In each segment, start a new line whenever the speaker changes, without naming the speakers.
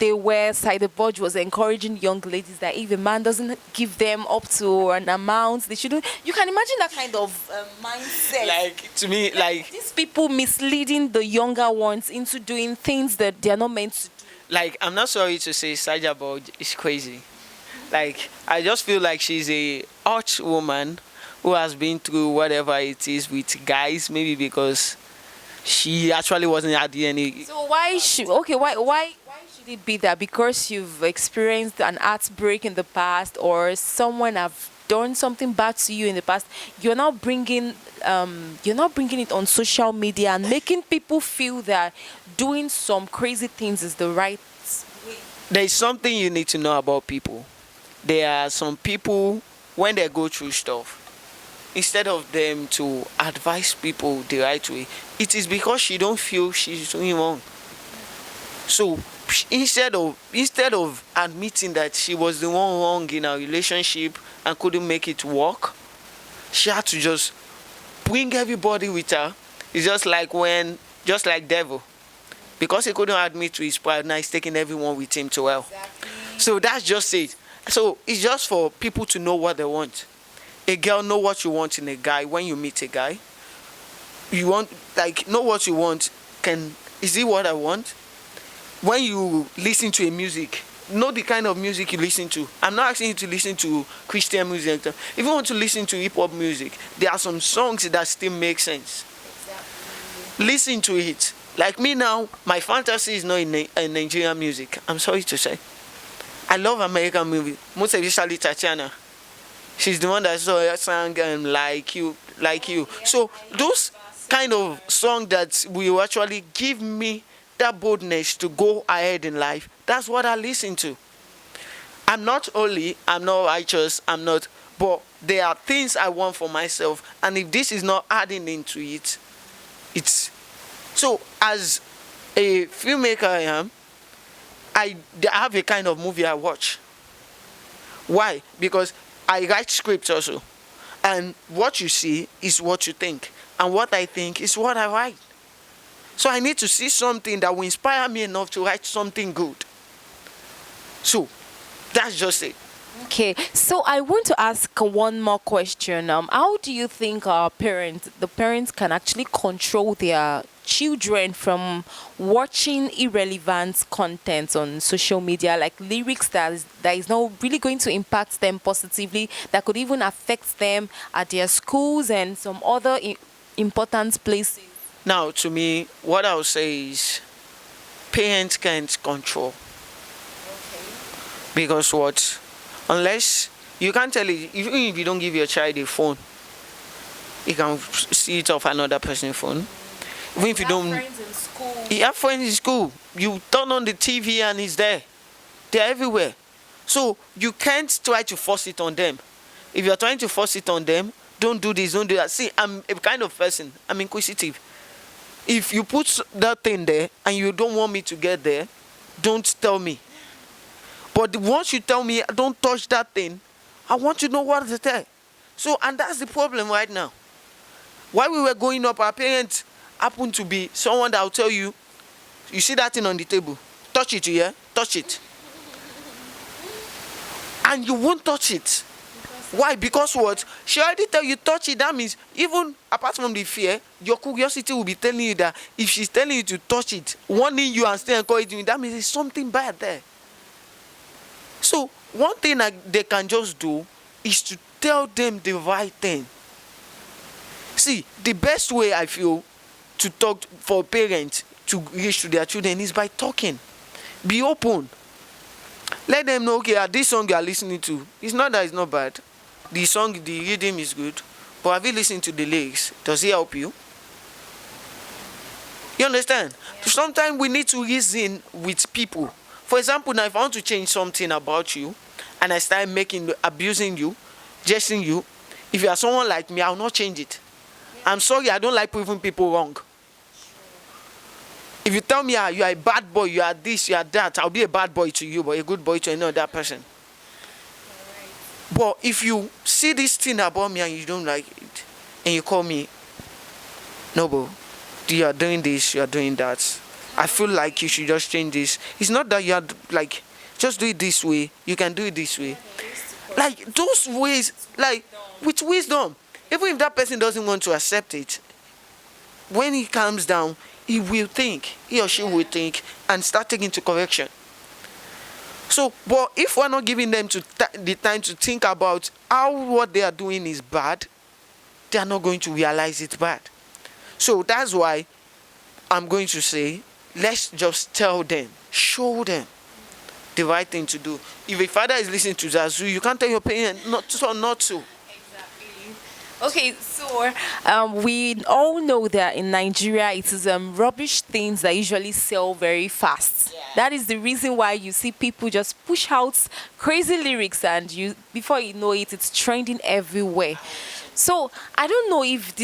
they were, Side Budge was encouraging young ladies that if a man doesn't give them up to an amount, they shouldn't. You can imagine that kind of mindset.
Like, to me, like
these people misleading the younger ones into doing things that they are not meant to do.
like, I'm not sorry to say Saja Budge is crazy. Like, I just feel like she's a arch woman who has been through whatever it is with guys, maybe because she actually wasn't at the any.
So why should why should it be that because you've experienced an heartbreak in the past or someone have done something bad to you in the past, you're not bringing it on social media and making people feel that doing some crazy things is the right way?
There's something you need to know about people. There are some people, when they go through stuff, instead of them to advise people the right way, it is because she don't feel she's doing wrong. So instead of admitting that she was the one wrong in a relationship and couldn't make it work, she had to just bring everybody with her. It's just like devil, because he couldn't admit to his pride, now he's taking everyone with him to hell.
Exactly.
So that's just it. So it's just for people to know what they want. A girl, know what you want in a guy. When you meet a guy, you want, like, know what you want. Is it what I want? When you listen to a music, know the kind of music you listen to. I'm not asking you to listen to Christian music. If you want to listen to hip hop music, there are some songs that still make sense.
Exactly.
Listen to it. Like me now, my fantasy is not in Nigerian music. I'm sorry to say. I love American music, most especially Tatiana. She's the one that sang like you. So those kind of songs that will actually give me that boldness to go ahead in life, that's what I listen to. I'm not righteous, but there are things I want for myself, and if this is not adding into it, it's so. As a filmmaker I have a kind of movie I watch. Why? Because I write scripts also, and what you see is what you think, and what I think is what I write. So I need to see something that will inspire me enough to write something good. So that's just it.
Okay, so I want to ask one more question. How do you think the parents can actually control their children from watching irrelevant content on social media, like lyrics that is not really going to impact them positively, that could even affect them at their schools and some other important places?
Now, to me, what I would say is parents can't control.
Okay.
Because what? Unless you can't tell it, even if you don't give your child a phone, you can see it off another person's phone. Even if you don't,
friends in school.
you have friends in school. You turn on the TV and it's there. They're everywhere. So you can't try to force it on them. If you're trying to force it on them, don't do this, don't do that. See, I'm a kind of person, I'm inquisitive. If you put that thing there and you don't want me to get there, don't tell me. But once you tell me don't touch that thing, I want to know what is there. So, and that's the problem right now. While we were growing up, our parents happened to be someone that will tell you, you see that thing on the table, touch it, yeah? Touch it. And you won't touch it. Why? Because what? She already tell you touch it. That means even apart from the fear, your curiosity will be telling you that if she's telling you to touch it, warning you and still encouraging you, that means there's something bad there. So one thing they can just do is to tell them the right thing. See, the best way I feel to talk for parents to reach to their children is by talking. Be open. Let them know, okay, this song you are listening to, it's not that it's not bad. The song, the rhythm is good, but have you listened to the lyrics? Does it help you? You understand? Yeah. Sometimes we need to reason with people. For example, now if I want to change something about you, and I start abusing you, jesting you, if you are someone like me, I will not change it. Yeah. I'm sorry, I don't like proving people wrong. Sure. If you tell me you are a bad boy, you are this, you are that, I'll be a bad boy to you, but a good boy to another person. But if you see this thing about me and you don't like it, and you call me, no, bro, you are doing this, you are doing that, I feel like you should just change this. It's not that you are like, just do it this way. You can do it this way. Like those ways, like with wisdom. Even if that person doesn't want to accept it, when he calms down, he or she will think and start taking to correction. So, but if we're not giving them the time to think about how what they are doing is bad, they are not going to realize it's bad. So that's why I'm going to say, let's just tell them, show them the right thing to do. If a father is listening to Zazu, you can't tell your parent not to.
Exactly. Okay, so we all know that in Nigeria it is rubbish things that usually sell very fast. That is the reason why you see people just push out crazy lyrics, and you before you know it, it's trending everywhere. So I don't know if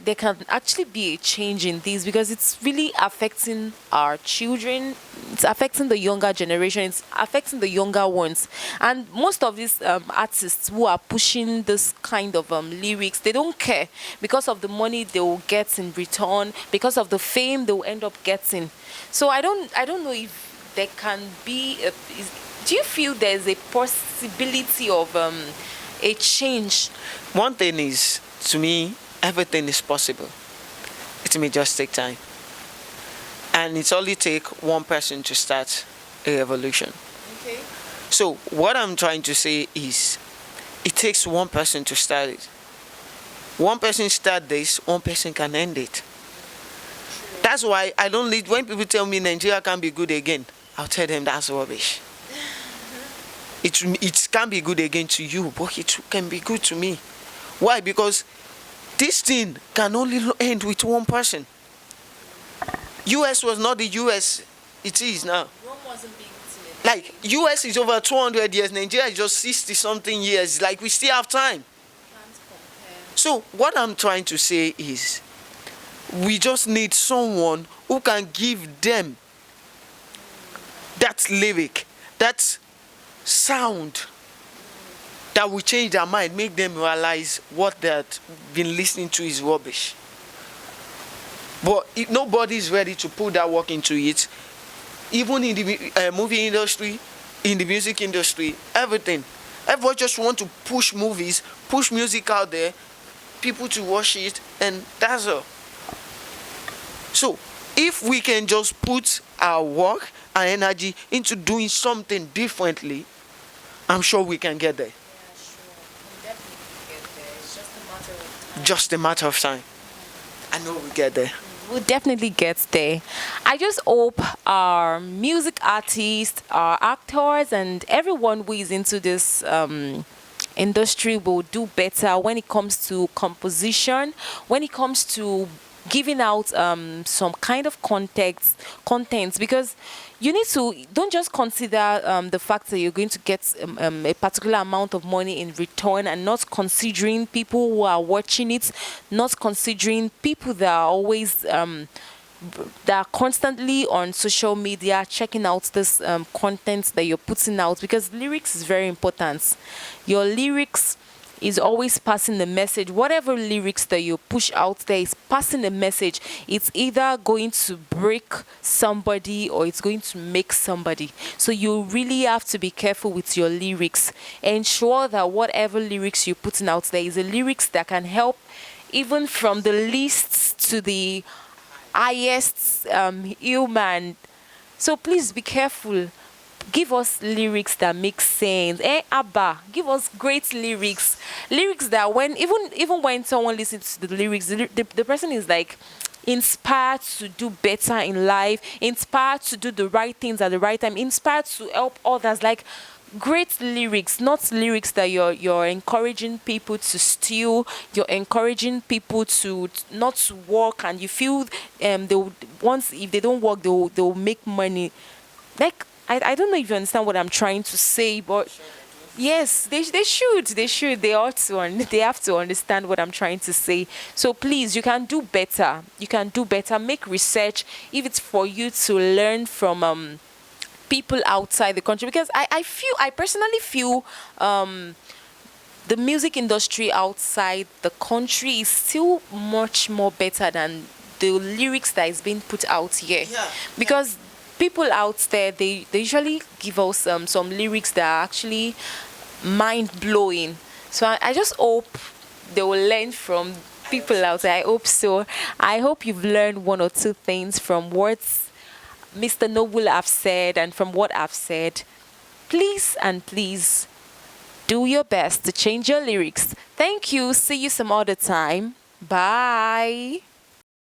there can actually be a change in this, because it's really affecting our children. It's affecting the younger generation. It's affecting the younger ones. And most of these artists who are pushing this kind of lyrics, they don't care because of the money they will get in return, because of the fame they will end up getting. So I don't know if there can be. Do you feel there's a possibility of a change?
One thing is, to me, everything is possible. It may just take time. And it's only take one person to start a revolution.
Okay.
So what I'm trying to say is, it takes one person to start it. One person start this, one person can end it. That's why I don't lead. When people tell me Nigeria can be good again, I'll tell them that's rubbish. It can be good again to you, but it can be good to me. Why? Because this thing can only end with one person. US was not the US it is now.
Rome wasn't being
like US is over 200 years, Nigeria is just 60 something years. Like we still have time. So what I'm trying to say is, we just need someone who can give them that lyric, that sound, that will change their mind, make them realize what they've been listening to is rubbish. But if nobody is ready to put that work into it, even in the movie industry, in the music industry, everything. Everyone just want to push movies, push music out there, people to watch it, and that's all. So, if we can just put our work and energy into doing something differently, I'm sure we can get there.
Yeah, sure. We'll definitely get there. It's just a matter of time.
Just a matter of time. I know we'll get there.
We'll definitely get there. I just hope our music artists, our actors, and everyone who is into this industry will do better when it comes to composition, when it comes to giving out some kind of contents, because you need to don't just consider the fact that you're going to get a particular amount of money in return, and not considering people who are watching it, not considering people that are always that are constantly on social media checking out this content that you're putting out, because lyrics is very important. Your lyrics is always passing the message. Whatever lyrics that you push out there is passing a message. It's either going to break somebody or it's going to make somebody. So you really have to be careful with your lyrics. Ensure that whatever lyrics you're putting out there is a lyrics that can help, even from the least to the highest human. So please be careful. Give us lyrics that make sense. Abba, give us great lyrics. Lyrics that even when someone listens to the lyrics, the person is like inspired to do better in life, inspired to do the right things at the right time, inspired to help others. Like great lyrics, not lyrics that you're encouraging people to steal, you're encouraging people to not to work, and you feel once if they don't work they'll make money. Like I don't know if you understand what I'm trying to say, but yes, they should. They ought to. They have to understand what I'm trying to say. So please, you can do better. You can do better. Make research if it's for you to learn from people outside the country, because I personally feel the music industry outside the country is still much more better than the lyrics that is being put out here.
Yeah.
Because people out there, they usually give us some lyrics that are actually mind blowing. So I just hope they will learn from people out there. I hope so. I hope you've learned one or two things from what Mr. Noble have said and from what I've said. Please and please do your best to change your lyrics. Thank you. See you some other time. Bye.